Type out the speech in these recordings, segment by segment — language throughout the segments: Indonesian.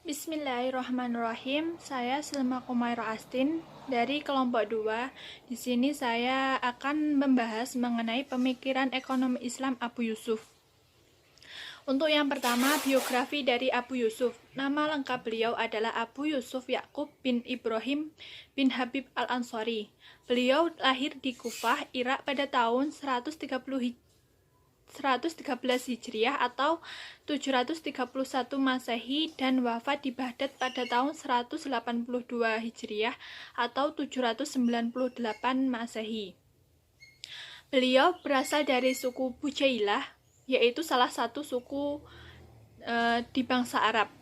Bismillahirrahmanirrahim. Saya Selma Kumairo Astin dari kelompok 2. Di sini saya akan membahas mengenai pemikiran ekonomi Islam Abu Yusuf. Untuk yang pertama, biografi dari Abu Yusuf. Nama lengkap beliau adalah Abu Yusuf Yaqub bin Ibrahim bin Habib Al-Ansari. Beliau lahir di Kufah, Irak pada tahun 113 Hijriah atau 731 Masehi dan wafat di Baghdad pada tahun 182 Hijriah atau 798 Masehi. Beliau berasal dari suku Bujailah, yaitu salah satu suku di bangsa Arab.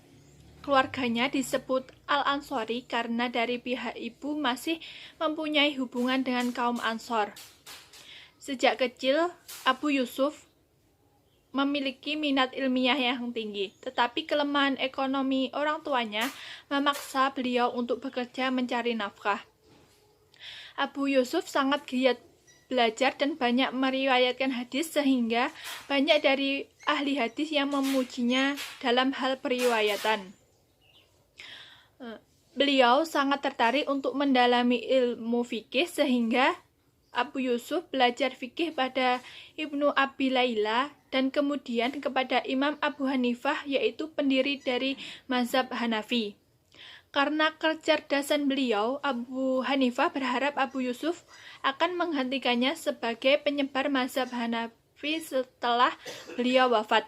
Keluarganya disebut Al-Ansori karena dari pihak ibu masih mempunyai hubungan dengan kaum Ansor. Sejak kecil, Abu Yusuf memiliki minat ilmiah yang tinggi, tetapi kelemahan ekonomi orang tuanya memaksa beliau untuk bekerja mencari nafkah. Abu Yusuf sangat giat belajar dan banyak meriwayatkan hadis sehingga banyak dari ahli hadis yang memujinya dalam hal periwayatan. Beliau sangat tertarik untuk mendalami ilmu fikih sehingga Abu Yusuf belajar fikih pada Ibnu Abi Layla dan kemudian kepada Imam Abu Hanifah, yaitu pendiri dari mazhab Hanafi. Karena kecerdasan beliau, Abu Hanifah berharap Abu Yusuf akan menggantikannya sebagai penyebar mazhab Hanafi setelah beliau wafat.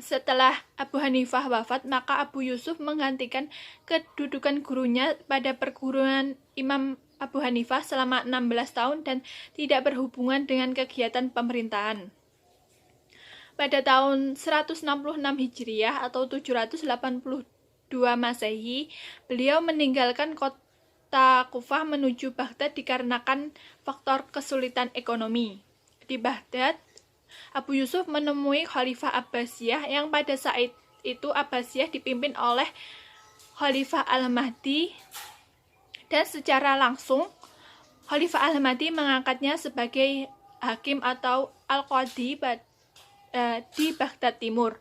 Setelah Abu Hanifah wafat, maka Abu Yusuf menggantikan kedudukan gurunya pada perguruan Imam Abu Hanifah selama 16 tahun dan tidak berhubungan dengan kegiatan pemerintahan. Pada tahun 166 Hijriah atau 782 Masehi, beliau meninggalkan kota Kufah menuju Baghdad dikarenakan faktor kesulitan ekonomi. Di Baghdad, Abu Yusuf menemui Khalifah Abbasiyah yang pada saat itu Abbasiyah dipimpin oleh Khalifah Al-Mahdi, dan secara langsung Khalifah Al-Mahdi mengangkatnya sebagai hakim atau al-qadhi di Baghdad Timur.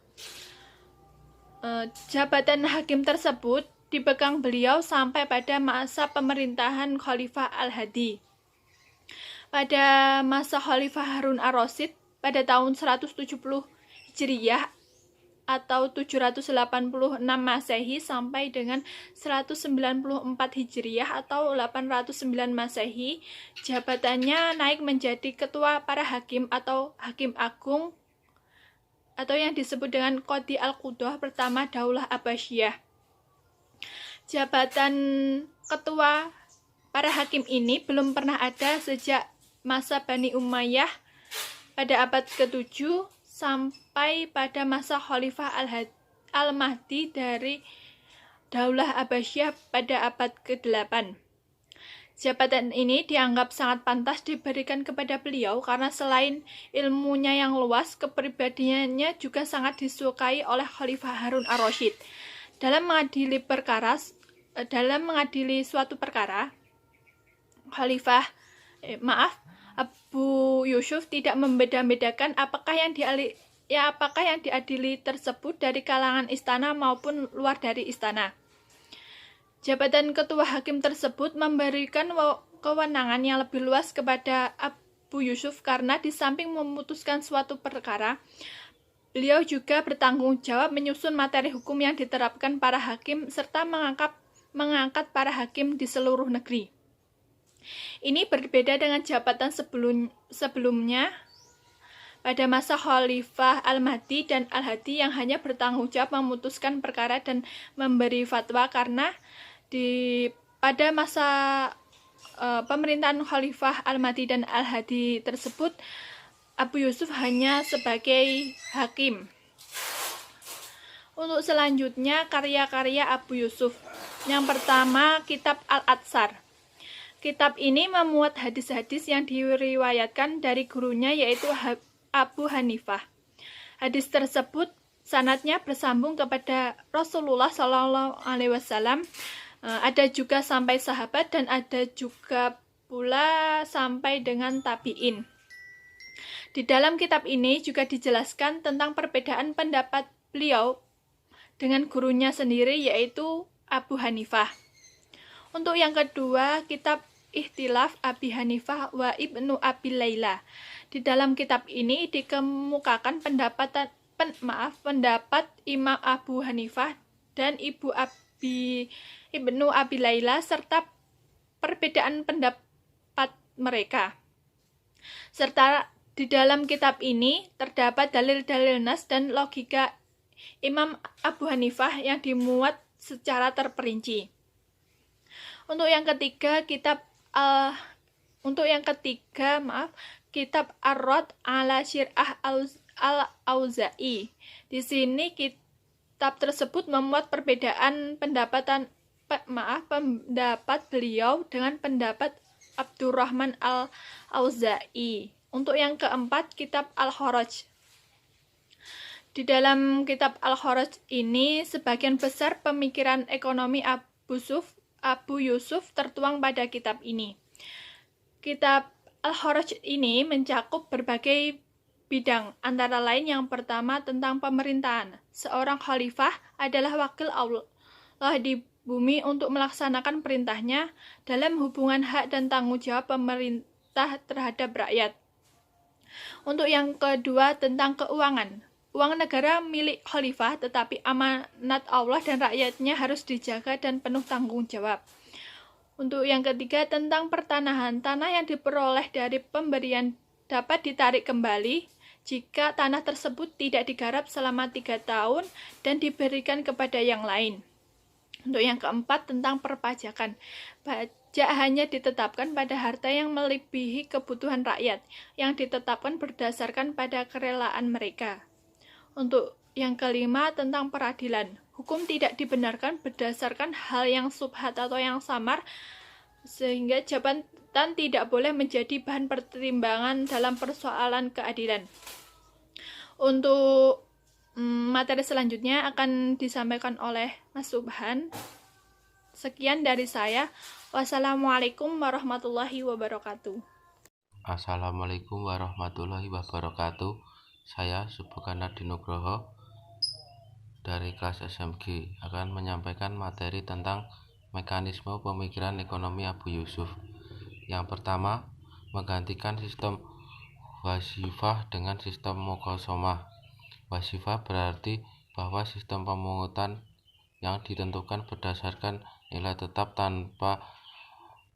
Jabatan hakim tersebut dipegang beliau sampai pada masa pemerintahan Khalifah Al-Hadi. Pada masa Khalifah Harun Ar-Rasyid pada tahun 170 Hijriah atau 786 Masehi sampai dengan 194 Hijriah atau 809 Masehi, jabatannya naik menjadi ketua para hakim atau hakim agung atau yang disebut dengan Qadhi Al-Qudah pertama Daulah Abbasiyah. Jabatan ketua para hakim ini belum pernah ada sejak masa Bani Umayyah pada abad ke-7 sampai pada masa Khalifah Al-Mahdi dari Daulah Abbasiyah pada abad ke-8. Jabatan ini dianggap sangat pantas diberikan kepada beliau karena selain ilmunya yang luas, kepribadiannya juga sangat disukai oleh Khalifah Harun Ar-Rasyid. Dalam mengadili suatu perkara, Abu Yusuf tidak membeda-bedakan apakah yang diadili tersebut dari kalangan istana maupun luar dari istana. Jabatan ketua hakim tersebut memberikan kewenangan yang lebih luas kepada Abu Yusuf karena di samping memutuskan suatu perkara, beliau juga bertanggung jawab menyusun materi hukum yang diterapkan para hakim serta mengangkat para hakim di seluruh negeri. Ini berbeda dengan jabatan sebelumnya pada masa Khalifah Al-Mahdi dan Al-Hadi yang hanya bertanggung jawab memutuskan perkara dan memberi fatwa karena pada masa pemerintahan Khalifah Al-Mahdi dan Al-Hadi tersebut, Abu Yusuf hanya sebagai hakim. Untuk selanjutnya, karya-karya Abu Yusuf. Yang pertama, Kitab Al-Atsar. Kitab ini memuat hadis-hadis yang diriwayatkan dari gurunya yaitu Abu Hanifah. Hadis tersebut sanadnya bersambung kepada Rasulullah SAW. Ada juga sampai sahabat dan ada juga pula sampai dengan tabi'in. Di dalam kitab ini juga dijelaskan tentang perbedaan pendapat beliau dengan gurunya sendiri yaitu Abu Hanifah. Untuk yang kedua, kitab Ikhtilaf Abi Hanifah wa Ibnu Abi Laila. Di dalam kitab ini dikemukakan pendapat Imam Abu Hanifah dan Ibnu Abi Laila serta perbedaan pendapat mereka. Serta di dalam kitab ini terdapat dalil-dalil nas dan logika Imam Abu Hanifah yang dimuat secara terperinci. Untuk yang ketiga, kitab Ar-Rad ala Syir'ah al-Auza'i. Di sini kitab tersebut memuat perbedaan pendapat beliau dengan pendapat Abdurrahman al-Auza'i. Untuk yang keempat, kitab Al-Kharaj. Di dalam kitab Al-Kharaj ini, sebagian besar pemikiran ekonomi Abu Yusuf tertuang pada kitab ini. Kitab Al-Kharaj ini mencakup berbagai bidang, antara lain yang pertama tentang pemerintahan. Seorang khalifah adalah wakil Allah di bumi untuk melaksanakan perintahnya dalam hubungan hak dan tanggung jawab pemerintah terhadap rakyat. Untuk yang kedua tentang keuangan. Uang negara milik khalifah, tetapi amanat Allah dan rakyatnya harus dijaga dan penuh tanggung jawab. Untuk yang ketiga tentang pertanahan, tanah yang diperoleh dari pemberian dapat ditarik kembali jika tanah tersebut tidak digarap selama 3 tahun dan diberikan kepada yang lain. Untuk yang keempat tentang perpajakan, pajak hanya ditetapkan pada harta yang melebihi kebutuhan rakyat, yang ditetapkan berdasarkan pada kerelaan mereka. Untuk yang kelima tentang peradilan, hukum tidak dibenarkan berdasarkan hal yang subhat atau yang samar, sehingga jabatan tidak boleh menjadi bahan pertimbangan dalam persoalan keadilan. Untuk materi selanjutnya akan disampaikan oleh Mas Subhan. Sekian dari saya. Wassalamualaikum warahmatullahi wabarakatuh. Assalamualaikum warahmatullahi wabarakatuh. Saya Subhana Dinugroho dari kelas SMG akan menyampaikan materi tentang mekanisme pemikiran ekonomi Abu Yusuf. Yang pertama, menggantikan sistem wasifah dengan sistem muqasamah. Wasifah berarti bahwa sistem pemungutan yang ditentukan berdasarkan nilai tetap tanpa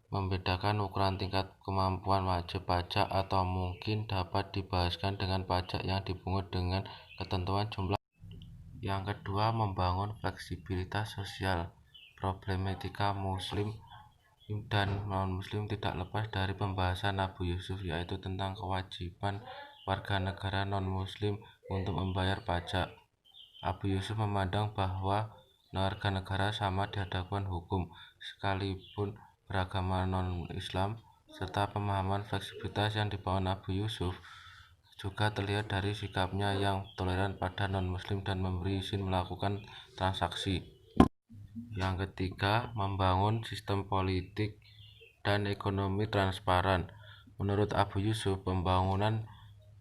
membedakan ukuran tingkat kemampuan wajib pajak atau mungkin dapat dibahaskan dengan pajak yang dipungut dengan ketentuan jumlah. Yang kedua, membangun fleksibilitas sosial. Problematika muslim dan non-muslim tidak lepas dari pembahasan Abu Yusuf, yaitu tentang kewajiban warga negara non-muslim untuk membayar pajak. Abu Yusuf memandang bahwa warga negara sama di hadapan hukum, sekalipun beragama non-Islam, serta pemahaman fleksibilitas yang dibangun Abu Yusuf juga terlihat dari sikapnya yang toleran pada non-muslim dan memberi izin melakukan transaksi. Yang ketiga, membangun sistem politik dan ekonomi transparan. Menurut Abu Yusuf, pembangunan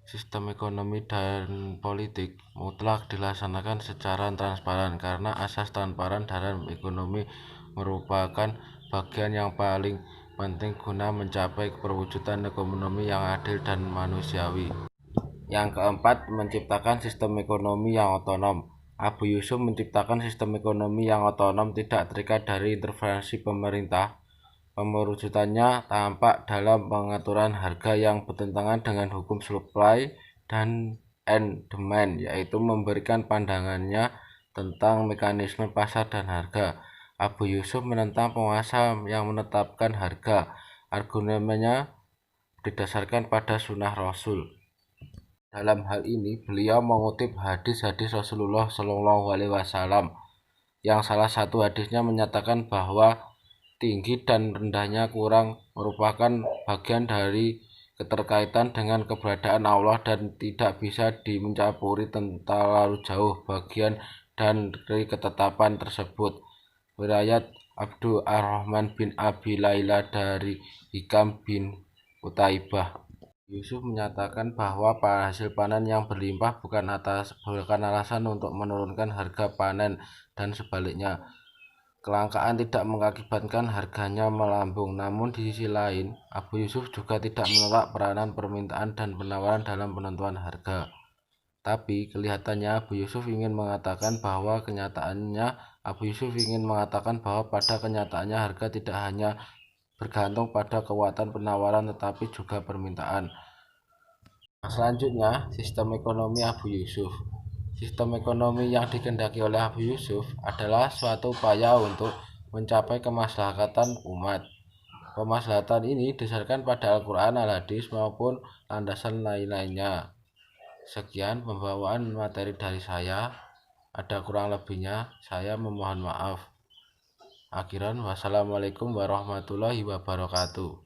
sistem ekonomi dan politik mutlak dilaksanakan secara transparan karena asas transparan dalam ekonomi merupakan bagian yang paling penting guna mencapai perwujudan ekonomi yang adil dan manusiawi. Yang keempat, menciptakan sistem ekonomi yang otonom. Abu Yusuf menciptakan sistem ekonomi yang otonom tidak terikat dari intervensi pemerintah. Pemewujudannya tampak dalam pengaturan harga yang bertentangan dengan hukum supply dan demand, yaitu memberikan pandangannya tentang mekanisme pasar dan harga. Abu Yusuf menentang penguasa yang menetapkan harga. Argumennya didasarkan pada sunnah Rasul. Dalam hal ini, beliau mengutip hadis-hadis Rasulullah SAW, yang salah satu hadisnya menyatakan bahwa tinggi dan rendahnya kurang merupakan bagian dari keterkaitan dengan keberadaan Allah dan tidak bisa dimencampuri terlalu jauh bagian dari ketetapan tersebut. Riwayat Abdul Ar-Rahman bin Abi Laila dari Hikam bin Utaibah. Yusuf menyatakan bahwa hasil panen yang berlimpah bukan alasan untuk menurunkan harga panen dan sebaliknya. Kelangkaan tidak mengakibatkan harganya melambung. Namun di sisi lain, Abu Yusuf juga tidak menolak peranan permintaan dan penawaran dalam penentuan harga. Tapi kelihatannya Abu Yusuf ingin mengatakan bahwa pada kenyataannya harga tidak hanya bergantung pada kekuatan penawaran tetapi juga permintaan. Selanjutnya, sistem ekonomi Abu Yusuf. Sistem ekonomi yang dikehendaki oleh Abu Yusuf adalah suatu upaya untuk mencapai kemaslahatan umat. Kemaslahatan ini didasarkan pada Al-Quran, Al-Hadis maupun landasan lain-lainnya. Sekian pembawaan materi dari saya. Ada kurang lebihnya, saya memohon maaf. Akhiran, wassalamualaikum warahmatullahi wabarakatuh.